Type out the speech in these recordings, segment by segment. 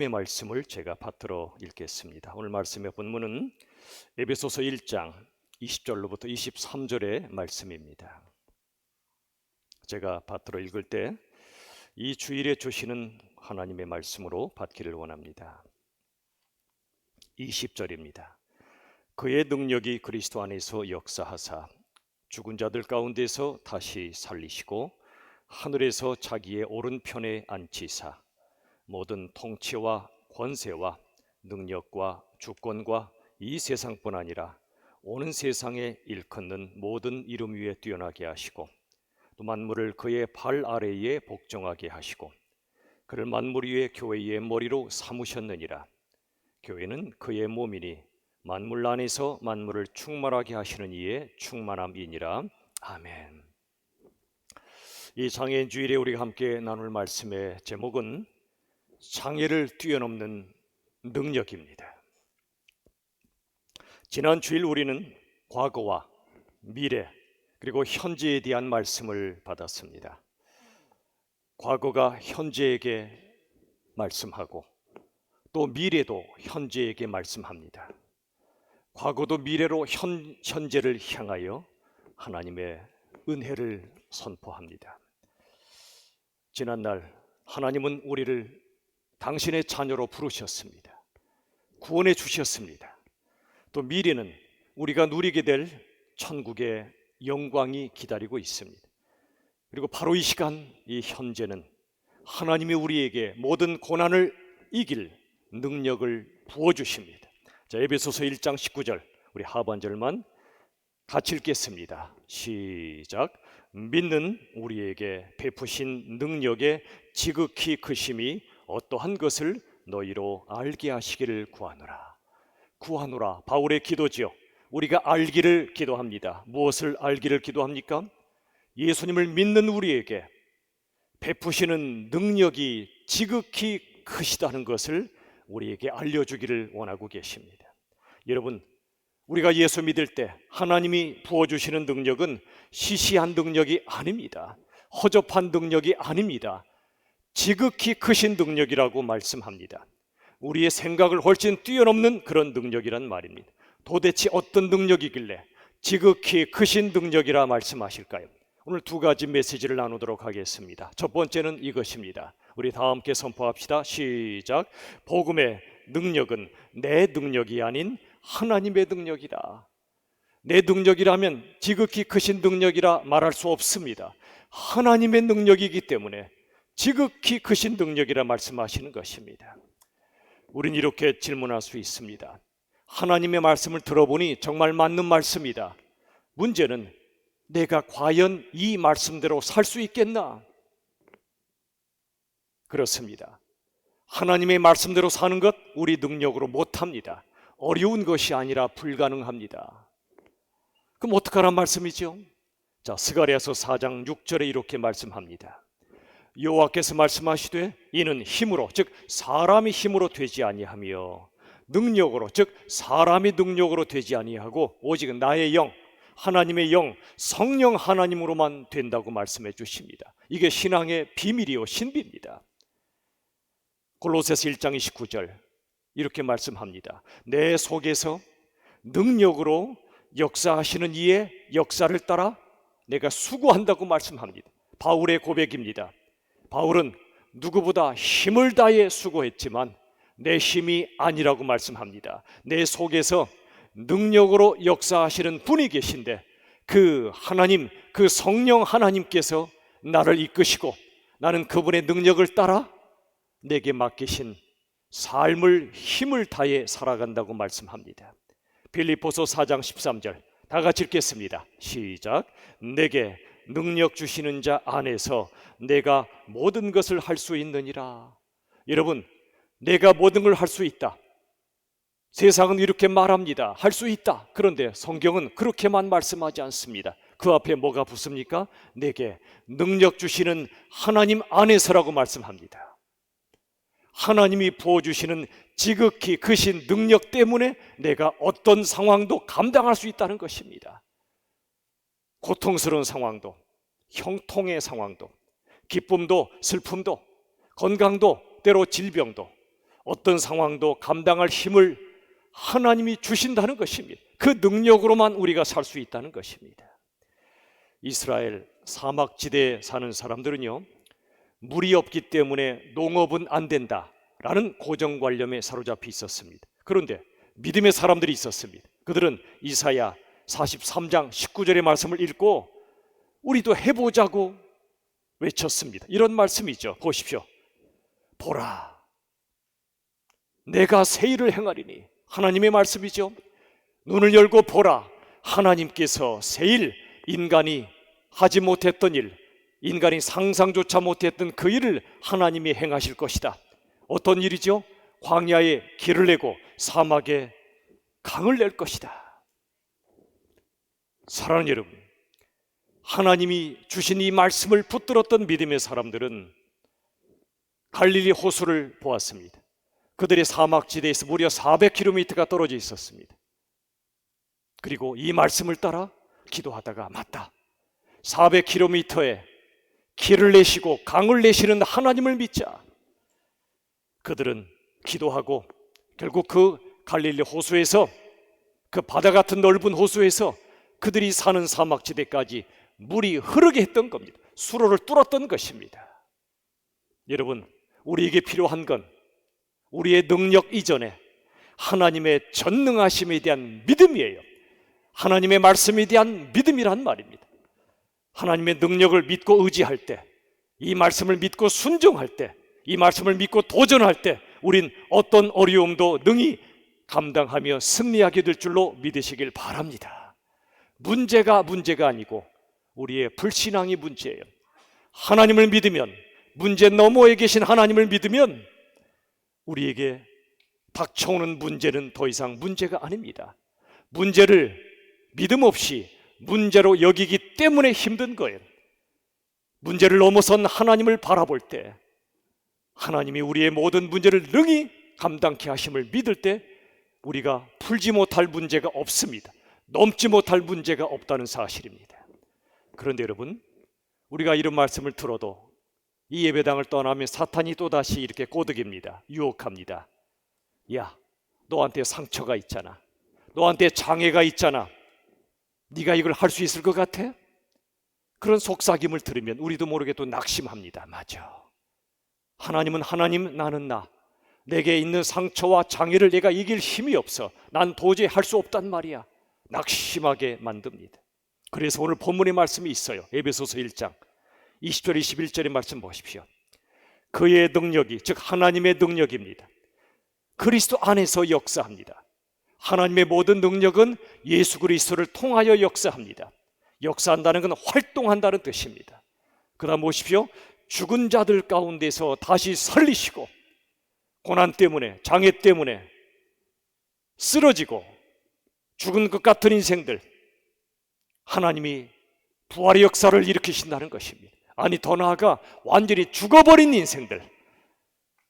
말씀을 제가 받들어 읽겠습니다. 오늘 말씀의 본문은 에베소서 1장 20절로부터 23절의 말씀입니다. 제가 받들어 읽을 때 이 주일에 주시는 하나님의 말씀으로 받기를 원합니다. 20절입니다. 그의 능력이 그리스도 안에서 역사하사 죽은 자들 가운데서 다시 살리시고 하늘에서 자기의 오른편에 앉히사 모든 통치와 권세와 능력과 주권과 이 세상뿐 아니라 오는 세상에 일컫는 모든 이름 위에 뛰어나게 하시고 또 만물을 그의 발 아래에 복종하게 하시고 그를 만물 위에 교회의 머리로 삼으셨느니라. 교회는 그의 몸이니 만물 안에서 만물을 충만하게 하시는 이의 충만함이니라. 아멘. 이 장애인 주일에 우리가 함께 나눌 말씀의 제목은 장애를 뛰어넘는 능력입니다. 지난 주일 우리는 과거와 미래 그리고 현재에 대한 말씀을 받았습니다. 과거가 현재에게 말씀하고 또 미래도 현재에게 말씀합니다. 과거도 미래로 현재를 향하여 하나님의 은혜를 선포합니다. 지난날 하나님은 우리를 당신의 자녀로 부르셨습니다. 구원해 주셨습니다. 또 미래는 우리가 누리게 될 천국의 영광이 기다리고 있습니다. 그리고 바로 이 시간, 이 현재는 하나님이 우리에게 모든 고난을 이길 능력을 부어주십니다. 자, 에베소서 1장 19절 우리 하반절만 같이 읽겠습니다. 시작. 믿는 우리에게 베푸신 능력의 지극히 크심이 어떠한 것을 너희로 알게 하시기를 구하노라. 구하노라, 바울의 기도지요. 우리가 알기를 기도합니다. 무엇을 알기를 기도합니까? 예수님을 믿는 우리에게 베푸시는 능력이 지극히 크시다는 것을 우리에게 알려주기를 원하고 계십니다. 여러분, 우리가 예수 믿을 때 하나님이 부어주시는 능력은 시시한 능력이 아닙니다. 허접한 능력이 아닙니다. 지극히 크신 능력이라고 말씀합니다. 우리의 생각을 훨씬 뛰어넘는 그런 능력이란 말입니다. 도대체 어떤 능력이길래 지극히 크신 능력이라 말씀하실까요? 오늘 두 가지 메시지를 나누도록 하겠습니다. 첫 번째는 이것입니다. 우리 다 함께 선포합시다. 시작. 복음의 능력은 내 능력이 아닌 하나님의 능력이다. 내 능력이라면 지극히 크신 능력이라 말할 수 없습니다. 하나님의 능력이기 때문에 지극히 크신 능력이라 말씀하시는 것입니다. 우린 이렇게 질문할 수 있습니다. 하나님의 말씀을 들어보니 정말 맞는 말씀이다. 문제는 내가 과연 이 말씀대로 살 수 있겠나? 그렇습니다. 하나님의 말씀대로 사는 것 우리 능력으로 못합니다. 어려운 것이 아니라 불가능합니다. 그럼 어떡하란 말씀이죠? 자, 스가랴서 4장 6절에 이렇게 말씀합니다. 여호와께서 말씀하시되 이는 힘으로 즉 사람이 힘으로 되지 아니하며 능력으로 즉 사람이 능력으로 되지 아니하고 오직 나의 영 하나님의 영 성령 하나님으로만 된다고 말씀해 주십니다. 이게 신앙의 비밀이요 신비입니다. 골로새서 1장 29절 이렇게 말씀합니다. 내 속에서 능력으로 역사하시는 이의 역사를 따라 내가 수고한다고 말씀합니다. 바울의 고백입니다. 바울은 누구보다 힘을 다해 수고했지만 내 힘이 아니라고 말씀합니다. 내 속에서 능력으로 역사하시는 분이 계신데 그 하나님, 그 성령 하나님께서 나를 이끄시고 나는 그분의 능력을 따라 내게 맡기신 삶을 힘을 다해 살아간다고 말씀합니다. 빌립보서 4장 13절 다 같이 읽겠습니다. 시작. 내게 능력 주시는 자 안에서 내가 모든 것을 할 수 있느니라. 여러분, 내가 모든 걸 할 수 있다. 세상은 이렇게 말합니다. 할 수 있다. 그런데 성경은 그렇게만 말씀하지 않습니다. 그 앞에 뭐가 붙습니까? 내게 능력 주시는 하나님 안에서라고 말씀합니다. 하나님이 부어주시는 지극히 크신 능력 때문에 내가 어떤 상황도 감당할 수 있다는 것입니다. 고통스러운 상황도, 형통의 상황도, 기쁨도 슬픔도, 건강도, 때로 질병도, 어떤 상황도 감당할 힘을 하나님이 주신다는 것입니다. 그 능력으로만 우리가 살 수 있다는 것입니다. 이스라엘 사막지대에 사는 사람들은요, 물이 없기 때문에 농업은 안 된다라는 고정관념에 사로잡혀 있었습니다. 그런데 믿음의 사람들이 있었습니다. 그들은 이사야 43장 19절의 말씀을 읽고 우리도 해보자고 외쳤습니다. 이런 말씀이죠. 보십시오. 보라, 내가 새 일을 행하리니. 하나님의 말씀이죠. 눈을 열고 보라, 하나님께서 새 일, 인간이 하지 못했던 일, 인간이 상상조차 못했던 그 일을 하나님이 행하실 것이다. 어떤 일이죠? 광야에 길을 내고 사막에 강을 낼 것이다. 사랑하는 여러분, 하나님이 주신 이 말씀을 붙들었던 믿음의 사람들은 갈릴리 호수를 보았습니다. 그들의 사막지대에서 무려 400km가 떨어져 있었습니다. 그리고 이 말씀을 따라 기도하다가, 맞다, 400km에 길을 내시고 강을 내시는 하나님을 믿자. 그들은 기도하고 결국 그 갈릴리 호수에서, 그 바다 같은 넓은 호수에서 그들이 사는 사막지대까지 물이 흐르게 했던 겁니다. 수로를 뚫었던 것입니다. 여러분, 우리에게 필요한 건 우리의 능력 이전에 하나님의 전능하심에 대한 믿음이에요. 하나님의 말씀에 대한 믿음이란 말입니다. 하나님의 능력을 믿고 의지할 때, 이 말씀을 믿고 순종할 때, 이 말씀을 믿고 도전할 때 우린 어떤 어려움도 능히 감당하며 승리하게 될 줄로 믿으시길 바랍니다. 문제가 아니고 우리의 불신앙이 문제예요. 하나님을 믿으면, 문제 너머에 계신 하나님을 믿으면 우리에게 닥쳐오는 문제는 더 이상 문제가 아닙니다. 문제를 믿음 없이 문제로 여기기 때문에 힘든 거예요. 문제를 넘어선 하나님을 바라볼 때, 하나님이 우리의 모든 문제를 능히 감당케 하심을 믿을 때 우리가 풀지 못할 문제가 없습니다. 넘지 못할 문제가 없다는 사실입니다. 그런데 여러분, 우리가 이런 말씀을 들어도 이 예배당을 떠나면 사탄이 또다시 이렇게 꼬드깁니다. 유혹합니다. 야, 너한테 상처가 있잖아. 너한테 장애가 있잖아. 네가 이걸 할 수 있을 것 같아? 그런 속삭임을 들으면 우리도 모르게 또 낙심합니다. 맞아, 하나님은 하나님, 나는 나. 내게 있는 상처와 장애를 내가 이길 힘이 없어. 난 도저히 할 수 없단 말이야. 낙심하게 만듭니다. 그래서 오늘 본문의 말씀이 있어요. 에베소서 1장 20절 21절의 말씀 보십시오. 그의 능력이, 즉 하나님의 능력입니다. 그리스도 안에서 역사합니다. 하나님의 모든 능력은 예수 그리스도를 통하여 역사합니다. 역사한다는 건 활동한다는 뜻입니다. 그 다음 보십시오. 죽은 자들 가운데서 다시 살리시고, 고난 때문에, 장애 때문에 쓰러지고 죽은 것 같은 인생들, 하나님이 부활의 역사를 일으키신다는 것입니다. 아니, 더 나아가 완전히 죽어버린 인생들,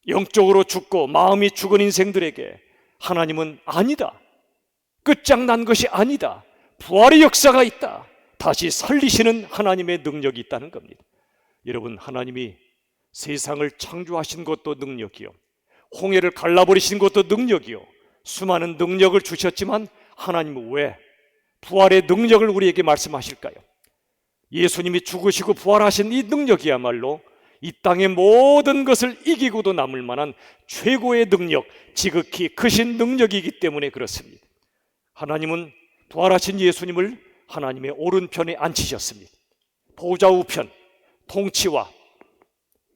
영적으로 죽고 마음이 죽은 인생들에게 하나님은 아니다, 끝장난 것이 아니다, 부활의 역사가 있다, 다시 살리시는 하나님의 능력이 있다는 겁니다. 여러분, 하나님이 세상을 창조하신 것도 능력이요, 홍해를 갈라버리신 것도 능력이요, 수많은 능력을 주셨지만 하나님은 왜 부활의 능력을 우리에게 말씀하실까요? 예수님이 죽으시고 부활하신 이 능력이야말로 이 땅의 모든 것을 이기고도 남을 만한 최고의 능력, 지극히 크신 능력이기 때문에 그렇습니다. 하나님은 부활하신 예수님을 하나님의 오른편에 앉히셨습니다. 보좌 우편, 통치와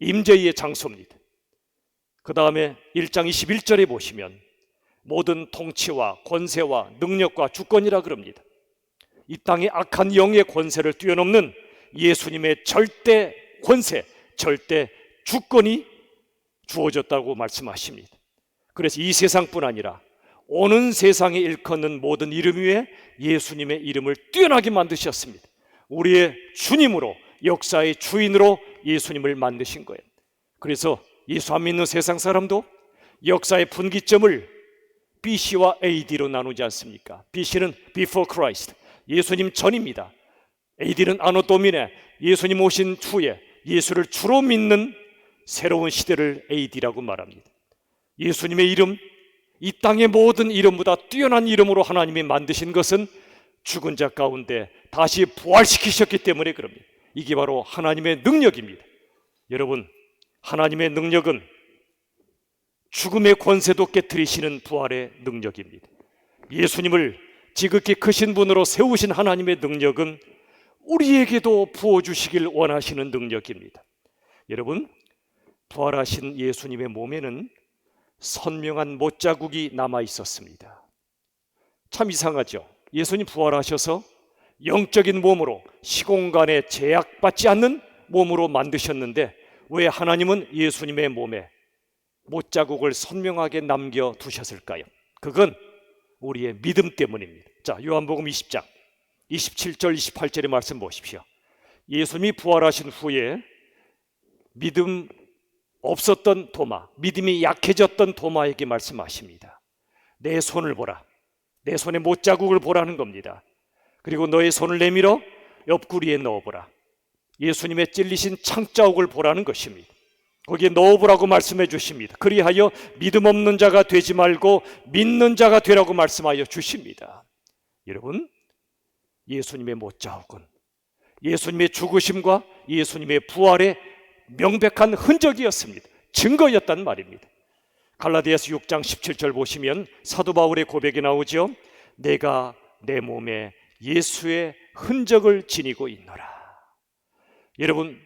임재의 장소입니다. 그 다음에 1장 21절에 보시면 모든 통치와 권세와 능력과 주권이라 그럽니다. 이 땅의 악한 영의 권세를 뛰어넘는 예수님의 절대 권세, 절대 주권이 주어졌다고 말씀하십니다. 그래서 이 세상뿐 아니라 오는 세상에 일컫는 모든 이름 위에 예수님의 이름을 뛰어나게 만드셨습니다. 우리의 주님으로, 역사의 주인으로 예수님을 만드신 거예요. 그래서 예수 안 믿는 세상 사람도 역사의 분기점을 BC와 AD로 나누지 않습니까? BC는 Before Christ, 예수님 전입니다. AD는 아노 도미네, 예수님 오신 후에 예수를 주로 믿는 새로운 시대를 AD라고 말합니다. 예수님의 이름, 이 땅의 모든 이름보다 뛰어난 이름으로 하나님이 만드신 것은 죽은 자 가운데 다시 부활시키셨기 때문에 그럽니다. 이게 바로 하나님의 능력입니다. 여러분, 하나님의 능력은 죽음의 권세도 깨트리시는 부활의 능력입니다. 예수님을 지극히 크신 분으로 세우신 하나님의 능력은 우리에게도 부어주시길 원하시는 능력입니다. 여러분, 부활하신 예수님의 몸에는 선명한 못자국이 남아 있었습니다. 참 이상하죠? 예수님 부활하셔서 영적인 몸으로 시공간에 제약받지 않는 몸으로 만드셨는데 왜 하나님은 예수님의 몸에 못자국을 선명하게 남겨두셨을까요? 그건 우리의 믿음 때문입니다. 자, 요한복음 20장 27절 28절의 말씀 보십시오. 예수님이 부활하신 후에 믿음 없었던 도마, 믿음이 약해졌던 도마에게 말씀하십니다. 내 손을 보라. 내 손에 못자국을 보라는 겁니다. 그리고 너의 손을 내밀어 옆구리에 넣어보라. 예수님의 찔리신 창자국을 보라는 것입니다. 거기에 넣어보라고 말씀해 주십니다. 그리하여 믿음 없는 자가 되지 말고 믿는 자가 되라고 말씀하여 주십니다. 여러분, 예수님의 못자국은 예수님의 죽으심과 예수님의 부활의 명백한 흔적이었습니다. 증거였단 말입니다. 갈라디아서 6장 17절 보시면 사도 바울의 고백이 나오죠. 내가 내 몸에 예수의 흔적을 지니고 있노라. 여러분,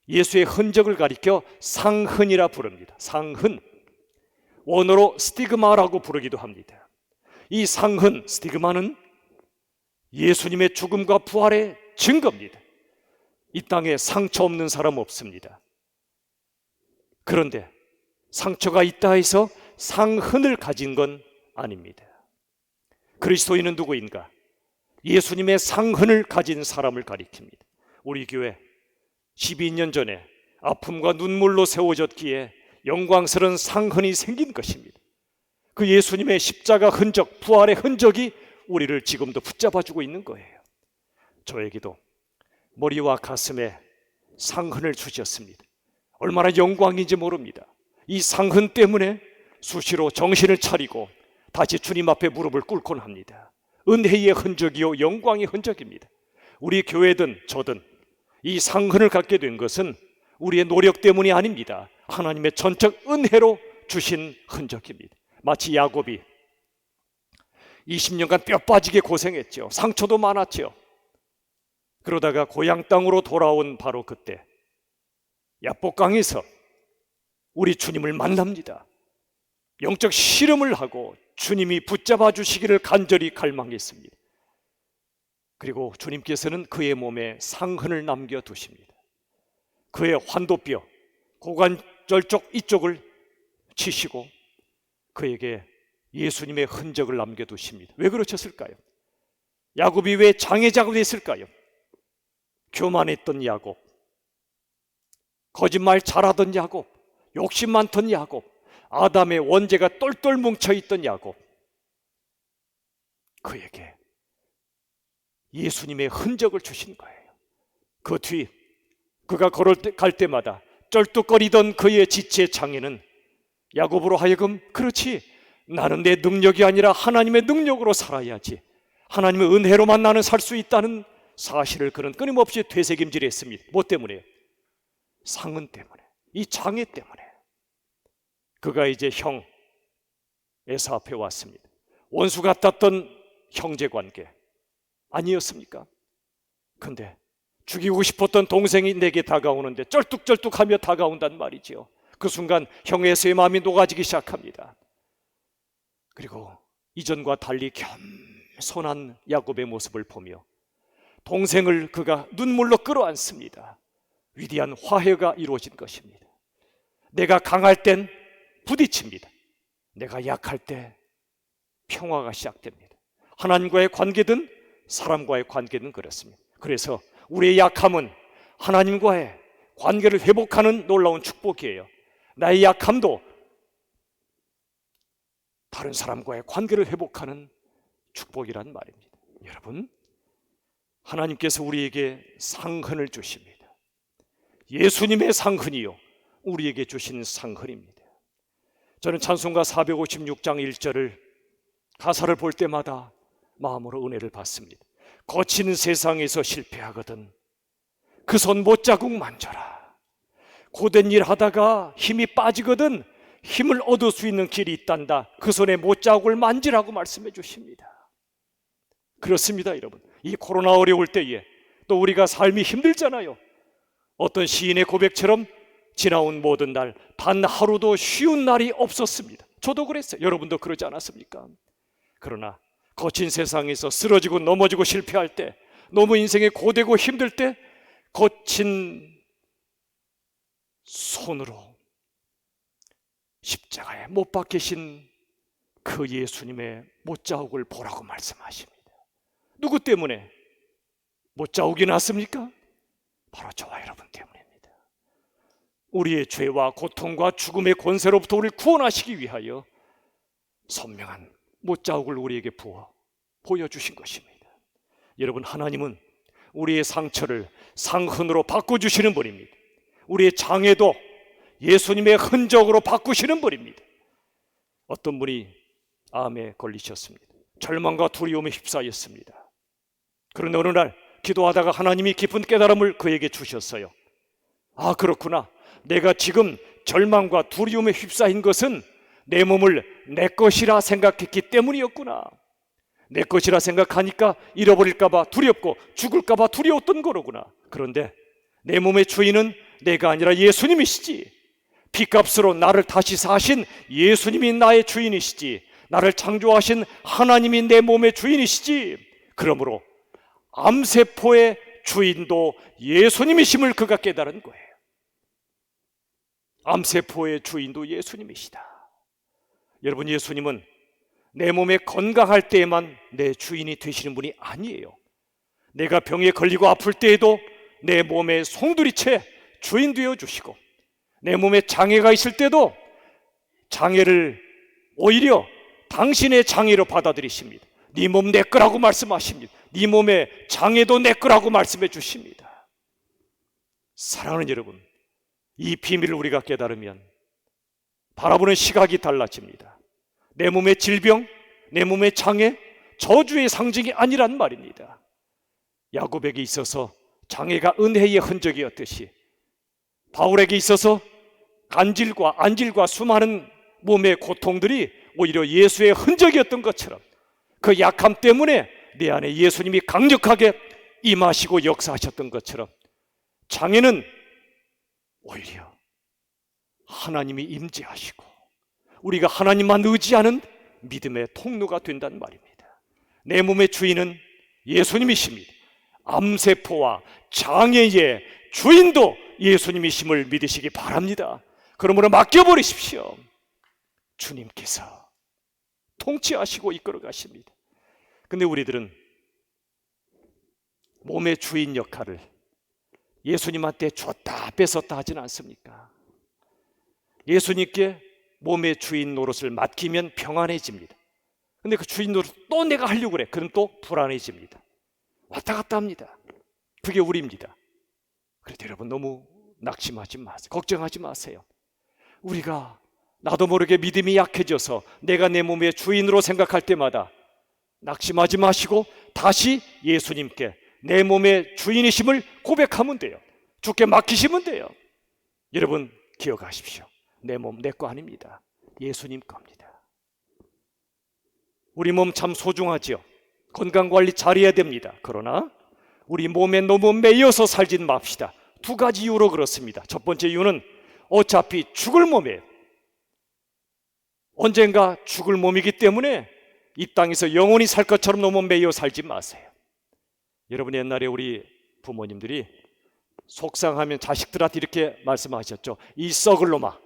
예수의 흔적을 가리켜 상흔이라 부릅니다. 상흔, 원어로 스티그마라고 부르기도 합니다. 이 상흔, 스티그마는 예수님의 죽음과 부활의 증거입니다. 이 땅에 상처 없는 사람 없습니다. 그런데 상처가 있다 해서 상흔을 가진 건 아닙니다. 그리스도인은 누구인가? 예수님의 상흔을 가진 사람을 가리킵니다. 우리 교회 12년 전에 아픔과 눈물로 세워졌기에 영광스러운 상흔이 생긴 것입니다. 그 예수님의 십자가 흔적, 부활의 흔적이 우리를 지금도 붙잡아주고 있는 거예요. 저에게도 머리와 가슴에 상흔을 주셨습니다. 얼마나 영광인지 모릅니다. 이 상흔 때문에 수시로 정신을 차리고 다시 주님 앞에 무릎을 꿇곤 합니다. 은혜의 흔적이요 영광의 흔적입니다. 우리 교회든 저든 이 상흔을 갖게 된 것은 우리의 노력 때문이 아닙니다. 하나님의 전적 은혜로 주신 흔적입니다. 마치 야곱이 20년간 뼈 빠지게 고생했죠. 상처도 많았죠. 그러다가 고향 땅으로 돌아온 바로 그때 야복강에서 우리 주님을 만납니다. 영적 씨름을 하고 주님이 붙잡아 주시기를 간절히 갈망했습니다. 그리고 주님께서는 그의 몸에 상흔을 남겨두십니다. 그의 환도뼈, 고관절 쪽 이쪽을 치시고 그에게 예수님의 흔적을 남겨두십니다. 왜 그러셨을까요? 야곱이 왜 장애자가 됐을까요? 교만했던 야곱, 거짓말 잘하던 야곱, 욕심 많던 야곱, 아담의 원죄가 똘똘 뭉쳐있던 야곱, 그에게 예수님의 흔적을 주신 거예요. 그 뒤 그가 갈 때마다 쩔뚝거리던 그의 지체 장애는 야곱으로 하여금 그렇지, 나는 내 능력이 아니라 하나님의 능력으로 살아야지, 하나님의 은혜로만 나는 살 수 있다는 사실을 그는 끊임없이 되새김질했습니다. 뭐 때문에? 상흔 때문에, 이 장애 때문에. 그가 이제 형 에서 앞에 왔습니다. 원수 같았던 형제관계 아니었습니까? 근데 죽이고 싶었던 동생이 내게 다가오는데 쩔뚝쩔뚝하며 다가온단 말이죠. 그 순간 형 에서의 마음이 녹아지기 시작합니다. 그리고 이전과 달리 겸손한 야곱의 모습을 보며 동생을 그가 눈물로 끌어안습니다. 위대한 화해가 이루어진 것입니다. 내가 강할 땐 부딪힙니다. 내가 약할 때 평화가 시작됩니다. 하나님과의 관계든 사람과의 관계든 그렇습니다. 그래서 우리의 약함은 하나님과의 관계를 회복하는 놀라운 축복이에요. 나의 약함도 다른 사람과의 관계를 회복하는 축복이란 말입니다. 여러분, 하나님께서 우리에게 상흔을 주십니다. 예수님의 상흔이요, 우리에게 주신 상흔입니다. 저는 찬송가 456장 1절을 가사를 볼 때마다 마음으로 은혜를 받습니다. 거친 세상에서 실패하거든 그 손 못자국 만져라. 고된 일 하다가 힘이 빠지거든 힘을 얻을 수 있는 길이 있단다. 그 손에 못자국을 만지라고 말씀해 주십니다. 그렇습니다, 여러분. 이 코로나 어려울 때에 또 우리가 삶이 힘들잖아요. 어떤 시인의 고백처럼 지나온 모든 날 단 하루도 쉬운 날이 없었습니다. 저도 그랬어요. 여러분도 그러지 않았습니까? 그러나 거친 세상에서 쓰러지고 넘어지고 실패할 때, 너무 인생이 고되고 힘들 때 거친 손으로 십자가에 못 박히신 그 예수님의 못자국을 보라고 말씀하십니다. 누구 때문에 못자국이 났습니까? 바로 저와 여러분 때문입니다. 우리의 죄와 고통과 죽음의 권세로부터 우리를 구원하시기 위하여 선명한 못자국을 우리에게 부어 보여주신 것입니다. 여러분, 하나님은 우리의 상처를 상흔으로 바꿔주시는 분입니다. 우리의 장애도 예수님의 흔적으로 바꾸시는 분입니다. 어떤 분이 암에 걸리셨습니다. 절망과 두려움에 휩싸였습니다. 그런데 어느 날 기도하다가 하나님이 깊은 깨달음을 그에게 주셨어요. 아, 그렇구나. 내가 지금 절망과 두려움에 휩싸인 것은 내 몸을 내 것이라 생각했기 때문이었구나. 내 것이라 생각하니까 잃어버릴까 봐 두렵고 죽을까 봐 두려웠던 거로구나. 그런데 내 몸의 주인은 내가 아니라 예수님이시지. 피값으로 나를 다시 사신 예수님이 나의 주인이시지. 나를 창조하신 하나님이 내 몸의 주인이시지. 그러므로 암세포의 주인도 예수님이심을 그가 깨달은 거예요. 암세포의 주인도 예수님이시다. 여러분, 예수님은 내 몸에 건강할 때에만 내 주인이 되시는 분이 아니에요. 내가 병에 걸리고 아플 때에도 내 몸에 송두리째 주인 되어 주시고, 내 몸에 장애가 있을 때도 장애를 오히려 당신의 장애로 받아들이십니다. 네 몸 내 거라고 말씀하십니다. 네 몸의 장애도 내 거라고 말씀해 주십니다. 사랑하는 여러분, 이 비밀을 우리가 깨달으면 바라보는 시각이 달라집니다. 내 몸의 질병, 내 몸의 장애, 저주의 상징이 아니란 말입니다. 야곱에게 있어서 장애가 은혜의 흔적이었듯이 바울에게 있어서 간질과 안질과 수많은 몸의 고통들이 오히려 예수의 흔적이었던 것처럼 그 약함 때문에 내 안에 예수님이 강력하게 임하시고 역사하셨던 것처럼 장애는 오히려 하나님이 임재하시고 우리가 하나님만 의지하는 믿음의 통로가 된다는 말입니다. 내 몸의 주인은 예수님이십니다. 암세포와 장애의 주인도 예수님이심을 믿으시기 바랍니다. 그러므로 맡겨버리십시오. 주님께서 통치하시고 이끌어 가십니다. 근데 우리들은 몸의 주인 역할을 예수님한테 줬다 뺏었다 하지는 않습니까? 예수님께 몸의 주인 노릇을 맡기면 평안해집니다. 근데 그 주인 노릇 또 내가 하려고 그래. 그럼 또 불안해집니다. 왔다 갔다 합니다. 그게 우리입니다. 그래도 여러분, 너무 낙심하지 마세요. 걱정하지 마세요. 우리가 나도 모르게 믿음이 약해져서 내가 내 몸의 주인으로 생각할 때마다 낙심하지 마시고 다시 예수님께 내 몸의 주인이심을 고백하면 돼요. 주께 맡기시면 돼요. 여러분, 기억하십시오. 내 몸 내 거 아닙니다. 예수님 겁니다. 우리 몸 참 소중하지요. 건강관리 잘해야 됩니다. 그러나 우리 몸에 너무 매여서 살진 맙시다. 두 가지 이유로 그렇습니다. 첫 번째 이유는 어차피 죽을 몸이에요. 언젠가 죽을 몸이기 때문에 이 땅에서 영원히 살 것처럼 너무 매여 살지 마세요. 여러분, 옛날에 우리 부모님들이 속상하면 자식들한테 이렇게 말씀하셨죠. 이 썩을 놈아.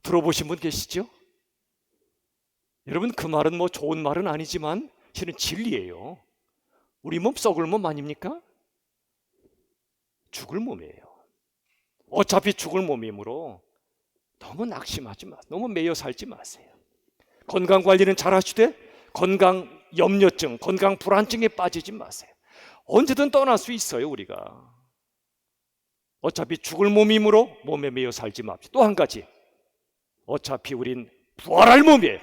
들어보신 분 계시죠? 여러분, 그 말은 뭐 좋은 말은 아니지만 실은 진리예요. 우리 몸 썩을 몸 아닙니까? 죽을 몸이에요. 어차피 죽을 몸이므로 너무 낙심하지 마세요. 너무 매여 살지 마세요. 건강관리는 잘 하시되 건강 염려증, 건강 불안증에 빠지지 마세요. 언제든 떠날 수 있어요. 우리가 어차피 죽을 몸이므로 몸에 매여 살지 맙시다. 또 한 가지, 어차피 우린 부활할 몸이에요.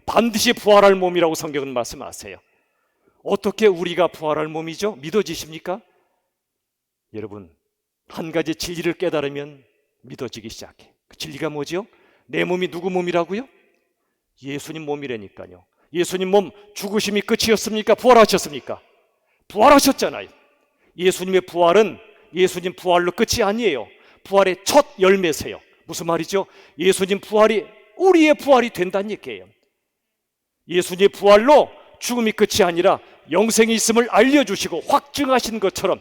반드시 부활할 몸이라고 성경은 말씀하세요. 어떻게 우리가 부활할 몸이죠? 믿어지십니까? 여러분, 한 가지 진리를 깨달으면 믿어지기 시작해. 그 진리가 뭐죠? 내 몸이 누구 몸이라고요? 예수님 몸이라니까요. 예수님 몸 죽으심이 끝이었습니까? 부활하셨습니까? 부활하셨잖아요. 예수님의 부활은 예수님 부활로 끝이 아니에요. 부활의 첫 열매세요. 무슨 말이죠? 예수님 부활이 우리의 부활이 된다는 얘기예요. 예수님의 부활로 죽음이 끝이 아니라 영생이 있음을 알려주시고 확증하신 것처럼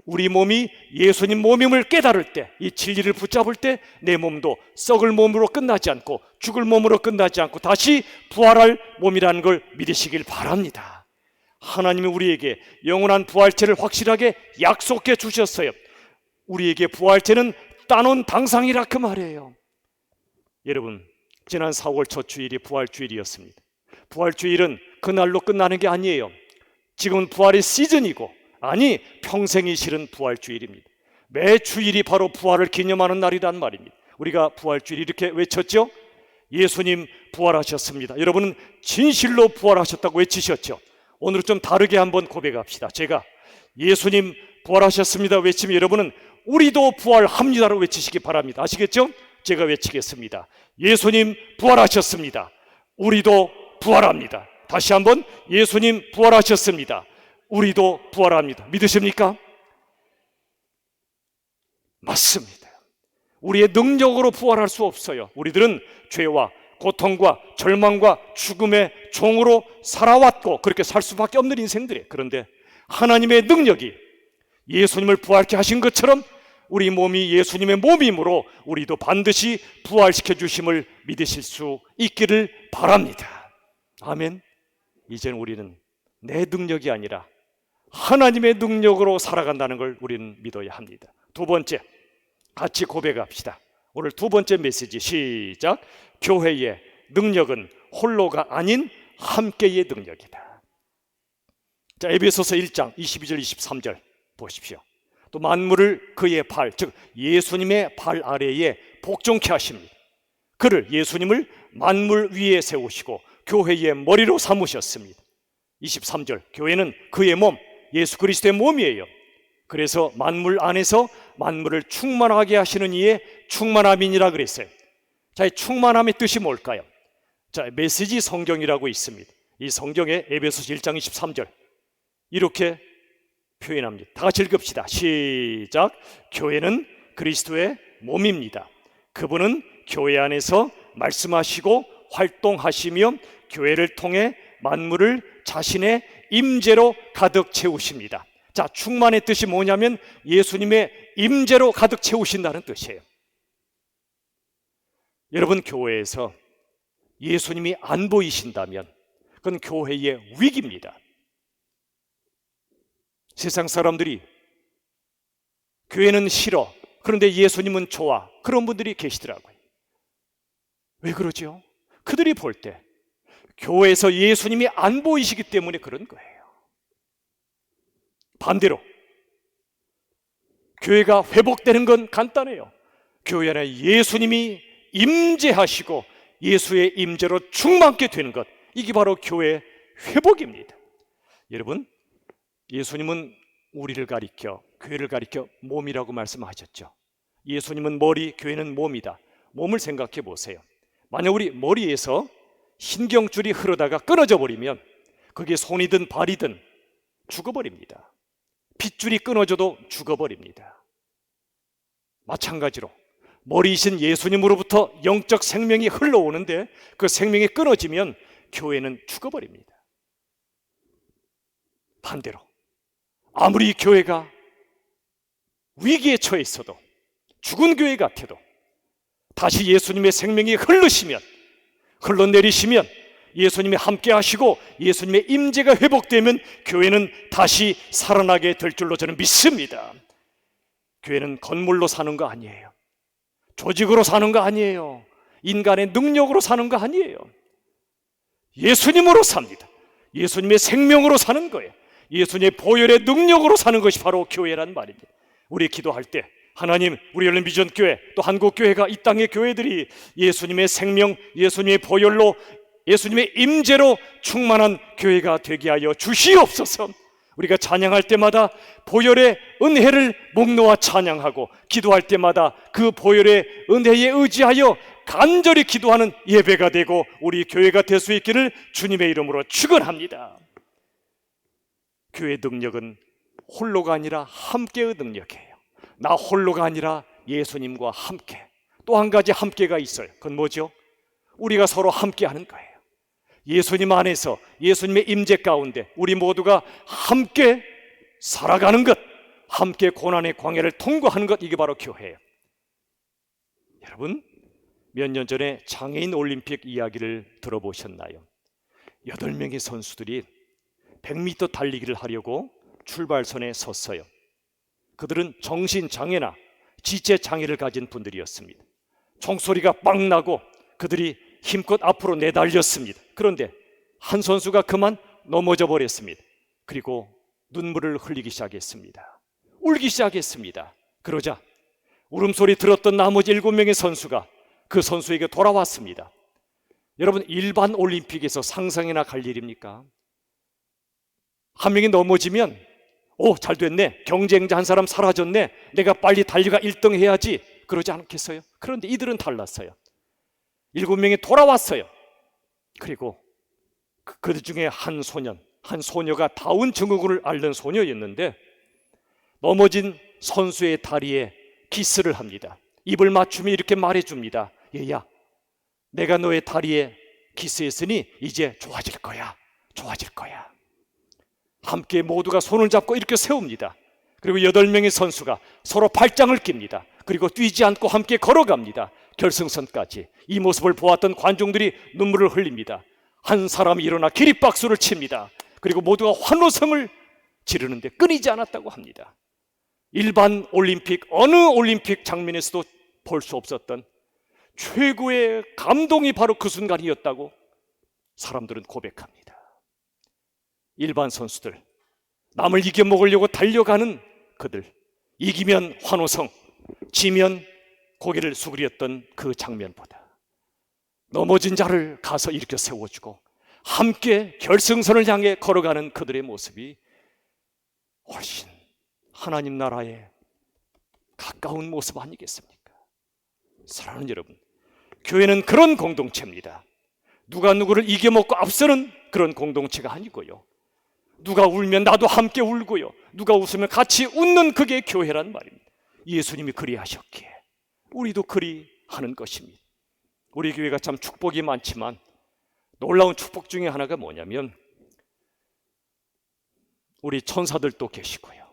우리 몸이 예수님 몸임을 깨달을 때, 이 진리를 붙잡을 때 내 몸도 썩을 몸으로 끝나지 않고 죽을 몸으로 끝나지 않고 다시 부활할 몸이라는 걸 믿으시길 바랍니다. 하나님이 우리에게 영원한 부활체를 확실하게 약속해 주셨어요. 우리에게 부활체는 따놓은 당상이라 그 말이에요. 여러분, 지난 4월 첫 주일이 부활주일이었습니다. 부활주일은 그날로 끝나는 게 아니에요. 지금은 부활의 시즌이고, 아니 평생이 실은 부활주일입니다. 매 주일이 바로 부활을 기념하는 날이란 말입니다. 우리가 부활주일 이렇게 외쳤죠? 예수님 부활하셨습니다. 여러분은 진실로 부활하셨다고 외치셨죠? 오늘은 좀 다르게 한번 고백합시다. 제가 예수님 부활하셨습니다 외치면 여러분은 우리도 부활합니다라고 외치시기 바랍니다. 아시겠죠? 제가 외치겠습니다. 예수님 부활하셨습니다. 우리도 부활합니다. 다시 한번 예수님 부활하셨습니다. 우리도 부활합니다. 믿으십니까? 맞습니다. 우리의 능력으로 부활할 수 없어요. 우리들은 죄와 고통과 절망과 죽음의 종으로 살아왔고 그렇게 살 수밖에 없는 인생들이에요. 그런데 하나님의 능력이 예수님을 부활케 하신 것처럼 우리 몸이 예수님의 몸이므로 우리도 반드시 부활시켜 주심을 믿으실 수 있기를 바랍니다. 아멘. 이제는 우리는 내 능력이 아니라 하나님의 능력으로 살아간다는 걸 우리는 믿어야 합니다. 두 번째, 같이 고백합시다. 오늘 두 번째 메시지 시작. 교회의 능력은 홀로가 아닌 함께의 능력이다. 자, 에베소서 1장 22절 23절 보십시오. 또 만물을 그의 발, 즉 예수님의 발 아래에 복종케 하십니다. 그를, 예수님을 만물 위에 세우시고 교회의 머리로 삼으셨습니다. 23절, 교회는 그의 몸, 예수 그리스도의 몸이에요. 그래서 만물 안에서 만물을 충만하게 하시는 이의 충만함이니라 그랬어요. 자, 이 충만함의 뜻이 뭘까요? 자, 메시지 성경이라고 있습니다. 이 성경에 에베소서 1장 23절 이렇게 표현합니다. 다 같이 읽읍시다. 시작. 교회는 그리스도의 몸입니다. 그분은 교회 안에서 말씀하시고 활동하시며 교회를 통해 만물을 자신의 임재로 가득 채우십니다. 자, 충만의 뜻이 뭐냐면 예수님의 임재로 가득 채우신다는 뜻이에요. 여러분, 교회에서 예수님이 안 보이신다면 그건 교회의 위기입니다. 세상 사람들이 교회는 싫어, 그런데 예수님은 좋아, 그런 분들이 계시더라고요. 왜 그러죠? 그들이 볼 때 교회에서 예수님이 안 보이시기 때문에 그런 거예요. 반대로 교회가 회복되는 건 간단해요. 교회 안에 예수님이 임재하시고 예수의 임재로 충만케 되는 것, 이게 바로 교회의 회복입니다. 여러분, 예수님은 우리를 가리켜, 교회를 가리켜 몸이라고 말씀하셨죠. 예수님은 머리, 교회는 몸이다. 몸을 생각해 보세요. 만약 우리 머리에서 신경줄이 흐르다가 끊어져 버리면 그게 손이든 발이든 죽어버립니다. 핏줄이 끊어져도 죽어버립니다. 마찬가지로 머리이신 예수님으로부터 영적 생명이 흘러오는데 그 생명이 끊어지면 교회는 죽어버립니다. 반대로 아무리 교회가 위기에 처해 있어도, 죽은 교회 같아도 다시 예수님의 생명이 흘러내리시면 예수님이 함께 하시고 예수님의 임재가 회복되면 교회는 다시 살아나게 될 줄로 저는 믿습니다. 교회는 건물로 사는 거 아니에요. 조직으로 사는 거 아니에요. 인간의 능력으로 사는 거 아니에요. 예수님으로 삽니다. 예수님의 생명으로 사는 거예요. 예수님의 보혈의 능력으로 사는 것이 바로 교회란 말입니다. 우리 기도할 때 하나님, 우리 열린 비전교회 또 한국교회가 이 땅의 교회들이 예수님의 생명, 예수님의 보혈로, 예수님의 임재로 충만한 교회가 되게 하여 주시옵소서. 우리가 찬양할 때마다 보혈의 은혜를 목 놓아 찬양하고, 기도할 때마다 그 보혈의 은혜에 의지하여 간절히 기도하는 예배가 되고 우리 교회가 될 수 있기를 주님의 이름으로 축원합니다. 교회의 능력은 홀로가 아니라 함께의 능력이에요. 나 홀로가 아니라 예수님과 함께. 또 한 가지 함께가 있어요. 그건 뭐죠? 우리가 서로 함께하는 거예요. 예수님 안에서, 예수님의 임재 가운데 우리 모두가 함께 살아가는 것, 함께 고난의 광야를 통과하는 것, 이게 바로 교회예요. 여러분, 몇 년 전에 장애인 올림픽 이야기를 들어보셨나요? 8명의 선수들이 100m 달리기를 하려고 출발선에 섰어요. 그들은 정신장애나 지체장애를 가진 분들이었습니다. 총소리가 빵 나고 그들이 힘껏 앞으로 내달렸습니다. 그런데 한 선수가 그만 넘어져 버렸습니다. 그리고 눈물을 흘리기 시작했습니다. 울기 시작했습니다. 그러자 울음소리 들었던 나머지 7명의 선수가 그 선수에게 돌아왔습니다. 여러분, 일반 올림픽에서 상상이나 갈 일입니까? 한 명이 넘어지면 잘 됐네, 경쟁자 한 사람 사라졌네, 내가 빨리 달려가 1등 해야지, 그러지 않겠어요? 그런데 이들은 달랐어요. 7명이 돌아왔어요. 그리고 그들 중에 한 소녀가 다운 증후군을 앓는 소녀였는데 넘어진 선수의 다리에 키스를 합니다. 입을 맞추며 이렇게 말해줍니다. 얘야, 내가 너의 다리에 키스했으니 이제 좋아질 거야. 함께 모두가 손을 잡고 이렇게 세웁니다. 그리고 8명의 선수가 서로 팔짱을 낍니다. 그리고 뛰지 않고 함께 걸어갑니다. 결승선까지. 이 모습을 보았던 관중들이 눈물을 흘립니다. 한 사람이 일어나 기립박수를 칩니다. 그리고 모두가 환호성을 지르는데 끊이지 않았다고 합니다. 일반 올림픽, 어느 올림픽 장면에서도 볼 수 없었던 최고의 감동이 바로 그 순간이었다고 사람들은 고백합니다. 일반 선수들, 남을 이겨먹으려고 달려가는 그들, 이기면 환호성, 지면 고개를 수그렸던 그 장면보다 넘어진 자를 가서 일으켜 세워주고 함께 결승선을 향해 걸어가는 그들의 모습이 훨씬 하나님 나라에 가까운 모습 아니겠습니까? 사랑하는 여러분, 교회는 그런 공동체입니다. 누가 누구를 이겨먹고 앞서는 그런 공동체가 아니고요, 누가 울면 나도 함께 울고요, 누가 웃으면 같이 웃는 그게 교회란 말입니다. 예수님이 그리하셨기에 우리도 그리하는 것입니다. 우리 교회가 참 축복이 많지만 놀라운 축복 중에 하나가 뭐냐면 우리 천사들도 계시고요,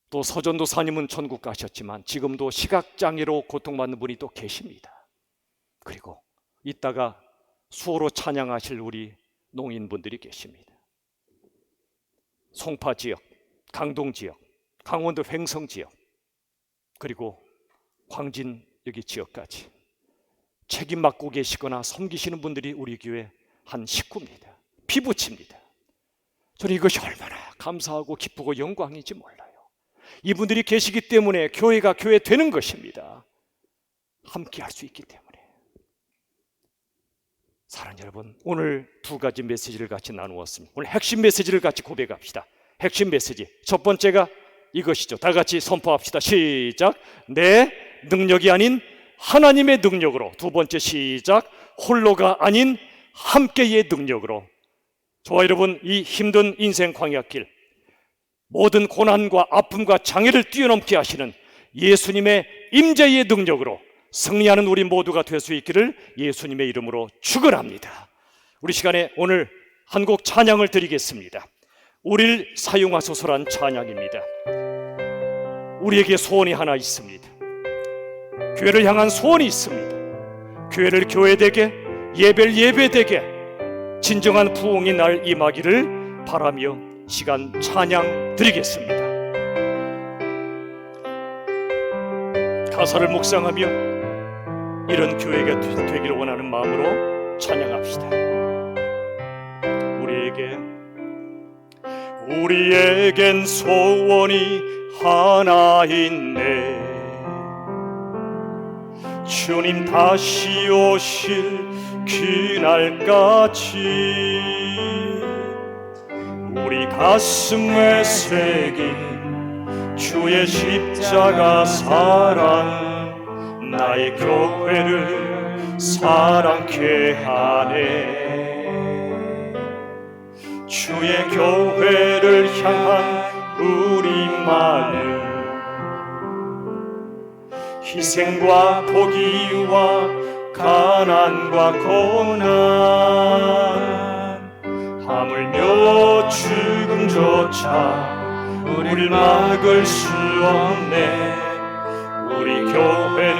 또 서전도사님은 천국 가셨지만 지금도 시각장애로 고통받는 분이 또 계십니다. 그리고 이따가 수호로 찬양하실 우리 농인분들이 계십니다. 송파 지역, 강동 지역, 강원도 횡성 지역, 그리고 광진 여기 지역까지 책임 맡고 계시거나 섬기시는 분들이 우리 교회 한 식구입니다. 피부치입니다. 저는 이것이 얼마나 감사하고 기쁘고 영광인지 몰라요. 이분들이 계시기 때문에 교회가 교회 되는 것입니다. 함께 할 수 있기 때문에. 사랑하는 여러분, 오늘 2가지 메시지를 같이 나누었습니다. 오늘 핵심 메시지를 같이 고백합시다. 핵심 메시지 첫 번째가 이것이죠. 다 같이 선포합시다. 시작. 내 능력이 아닌 하나님의 능력으로. 두 번째 시작. 홀로가 아닌 함께의 능력으로. 저와 여러분, 이 힘든 인생 광야길, 모든 고난과 아픔과 장애를 뛰어넘게 하시는 예수님의 임재의 능력으로 승리하는 우리 모두가 될 수 있기를 예수님의 이름으로 축원합니다. 우리 시간에 오늘 한 곡 찬양을 드리겠습니다. 우리를 사용하소서란 찬양입니다. 우리에게 소원이 하나 있습니다. 교회를 향한 소원이 있습니다. 교회를 교회되게, 예배를 예배되게, 진정한 부흥이 날 임하기를 바라며 시간 찬양 드리겠습니다. 가사를 묵상하며 이런 교회가 되기를 원하는 마음으로 찬양합시다. 우리에겐 소원이 하나 있네. 주님 다시 오실 그날까지 우리 가슴에 새긴 주의 십자가 사랑 나의 교회를 사랑케 하네. 주의 교회를 향한 우리 마음 희생과 포기와 가난과 고난 하물며 죽음조차 우릴 막을 수 없네. 우리 교회는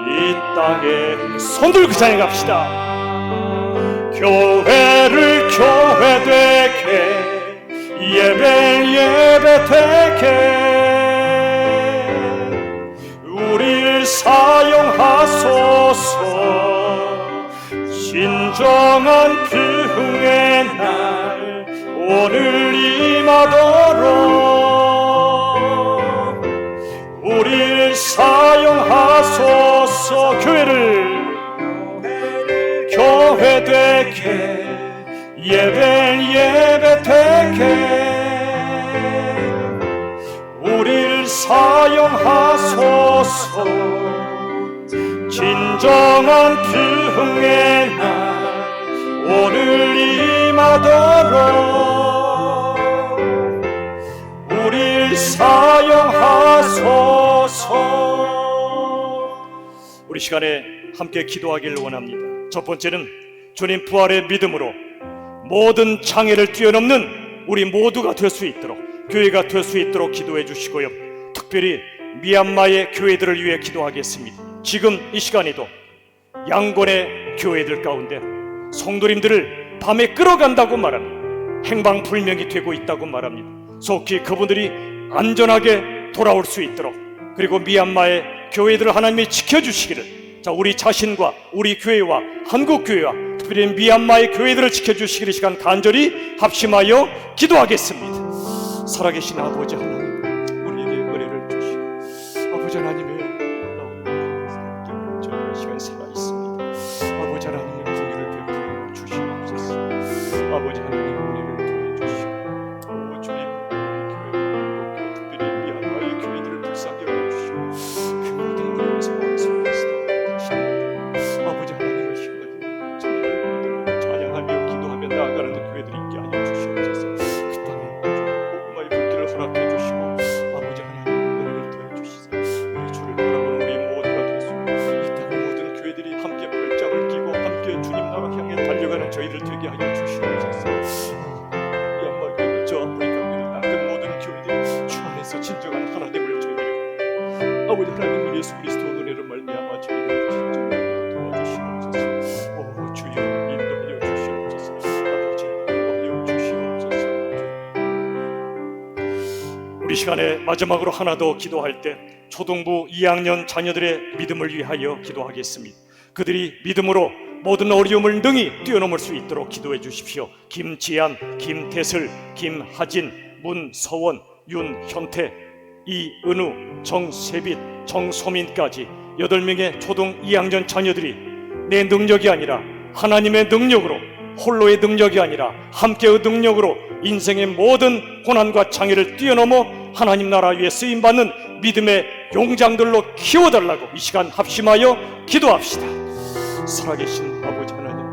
이 땅에 손들 그 자리에 갑시다. 교회를 교회 되게 예배를 예배 되게 우릴 사용하소서. 진정한 부흥의 날 오늘 임하도록 우릴 사용하소서. 교회를 교회 되게 예배 예배 되게 우릴 사용하소서. 진정한 부흥의 날 오늘 임하도록 우릴 사용하소서. 우리 시간에 함께 기도하기를 원합니다. 첫 번째는 주님 부활의 믿음으로 모든 장애를 뛰어넘는 우리 모두가 될 수 있도록, 교회가 될 수 있도록 기도해 주시고요. 특별히 미얀마의 교회들을 위해 기도하겠습니다. 지금 이 시간에도 양곤의 교회들 가운데 성도님들을 밤에 끌어간다고 말합니다. 행방불명이 되고 있다고 말합니다. 속히 그분들이 안전하게 돌아올 수 있도록, 그리고 미얀마의 교회들을 하나님이 지켜주시기를, 자, 우리 자신과 우리 교회와 한국 교회와 특별히 미얀마의 교회들을 지켜주시기를 이 시간 간절히 합심하여 기도하겠습니다. 살아계신 아버지 하나님, 우리에게 은혜를 주시고, 아버지 하나님의 놀라운 저희가 이 시간 살아있습니다. 아버지 하나님의 긍휼을 베풀어 주시옵소서. 아버지 하나님 은혜를 더해 주시고, 주님 교회, 특별히 미얀마의 교회들을 불쌍히 여겨주시고 그 모든 어려운 상황 속에서도 아버지 하나님을 힘내고 정말 찬양하며 기도하며 나아가는 교회들이 있게 하여 주시옵소서. 그 땅에 복음의 불길을 허락해 주시고 아버지 하나님 은혜를 더해 주시사 우리 주를 바라보는 우리 모두가 될 수 있고 이 땅의 모든 교회들이 함께 발장을 끼고 함께 주님 나라 향해 달려가는 저희들 되게 하여 주시옵소서. 미얀마 교회들, 저 아프리카 교회들, 땅끝 모든 교회들이 주 안에서 진정한 하나님을 저희들이 아버지 하나님 예수 그리스도 은혜로 말미암아 저희를 진정하게 도와주시옵소서. 오 주여 인도하여 주시옵소서. 아버지 인도하여 주시옵소서. 우리 시간에 마지막으로 하나 더 기도할 때 초등부 2학년 자녀들의 믿음을 위하여 기도하겠습니다. 그들이 믿음으로 모든 어려움을 능히 뛰어넘을 수 있도록 기도해 주십시오. 김지안, 김태슬, 김하진, 문서원, 윤현태, 이은우, 정세빛, 정소민까지 8명의 초등 2학년 자녀들이 내 능력이 아니라 하나님의 능력으로, 홀로의 능력이 아니라 함께의 능력으로 인생의 모든 고난과 장애를 뛰어넘어 하나님 나라 위에 쓰임받는 믿음의 용장들로 키워달라고 이 시간 합심하여 기도합시다. 살아계신 아버지 하나님,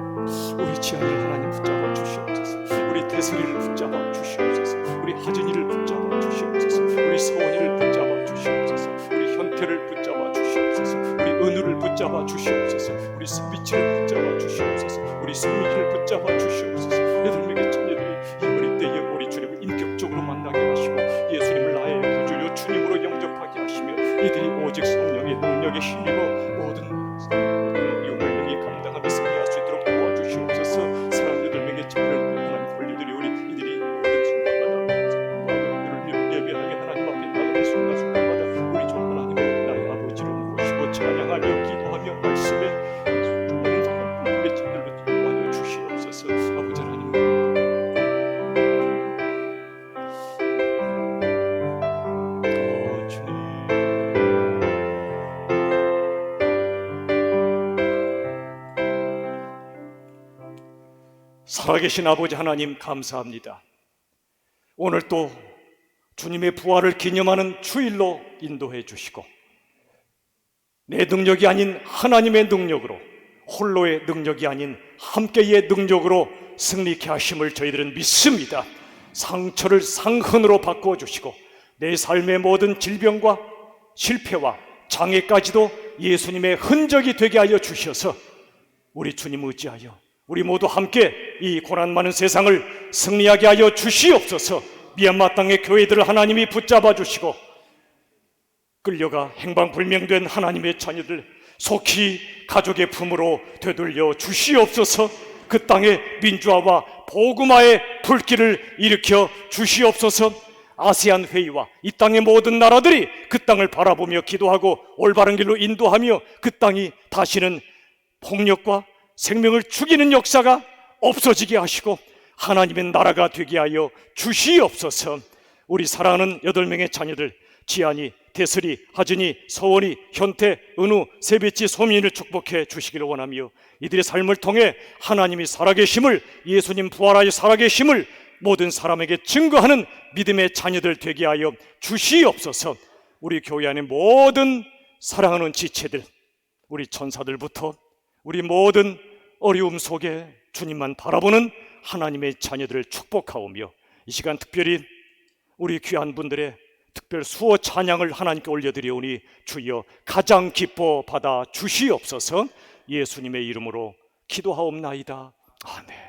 우리 지안을 하나님 붙잡아 주시옵소서. 우리 태슬이를 붙잡아 주시옵소서. 우리 하진이를 붙잡아 주시옵소서. 우리 서원이를 붙잡아 주시옵소서. 우리 현태를 붙잡아 주시옵소서. 우리 은우를 붙잡아 주시옵소서. 우리 스피치를 붙잡아 주시옵소서. 우리 승민이를 붙잡아 주시옵소서. 8명의 자녀들이 이 어린 때에 우리 주님을 인격적으로 만나게 하시고 예수님을 나의 구주요 주님으로 영접하게 하시며 이들이 오직 성령의 능력에 힘입어 모든 용을 능히 감당하며 승리할 수 있도록 도와주시옵소서. 사랑 8명의 자녀를 하나님 권리들이 우리 이들이 모든 순간마다 예배하게 하나님 앞에 나가는 순간순간마다 우리 주 하나님을 나의 아버지로 모시고 찬양하며 기도하며 말씀에 주님의 자녀를 도와주시옵소서. 아버지 하나님 살아계신 아버지 하나님 감사합니다. 오늘 또 주님의 부활을 기념하는 주일로 인도해 주시고 내 능력이 아닌 하나님의 능력으로, 홀로의 능력이 아닌 함께의 능력으로 승리케 하심을 저희들은 믿습니다. 상처를 상흔으로 바꾸어 주시고 내 삶의 모든 질병과 실패와 장애까지도 예수님의 흔적이 되게 하여 주셔서 우리 주님 의지하여 우리 모두 함께 이 고난 많은 세상을 승리하게 하여 주시옵소서. 미얀마 땅의 교회들을 하나님이 붙잡아 주시고 끌려가 행방불명된 하나님의 자녀들 속히 가족의 품으로 되돌려 주시옵소서. 그 땅에 민주화와 복음화의 불길을 일으켜 주시옵소서. 아세안 회의와 이 땅의 모든 나라들이 그 땅을 바라보며 기도하고 올바른 길로 인도하며 그 땅이 다시는 폭력과 생명을 죽이는 역사가 없어지게 하시고 하나님의 나라가 되게 하여 주시옵소서. 우리 사랑하는 8명의 자녀들 지안이, 대슬이, 하진이, 서원이, 현태, 은우, 세비치, 소민이를 축복해 주시기를 원하며 이들의 삶을 통해 하나님이 살아계심을, 예수님 부활하여 살아계심을 모든 사람에게 증거하는 믿음의 자녀들 되게 하여 주시옵소서. 우리 교회 안의 모든 사랑하는 지체들, 우리 천사들부터 우리 모든 어려움 속에 주님만 바라보는 하나님의 자녀들을 축복하오며 이 시간 특별히 우리 귀한 분들의 특별 수호 찬양을 하나님께 올려드리오니 주여 가장 기뻐 받아 주시옵소서. 예수님의 이름으로 기도하옵나이다. 아멘.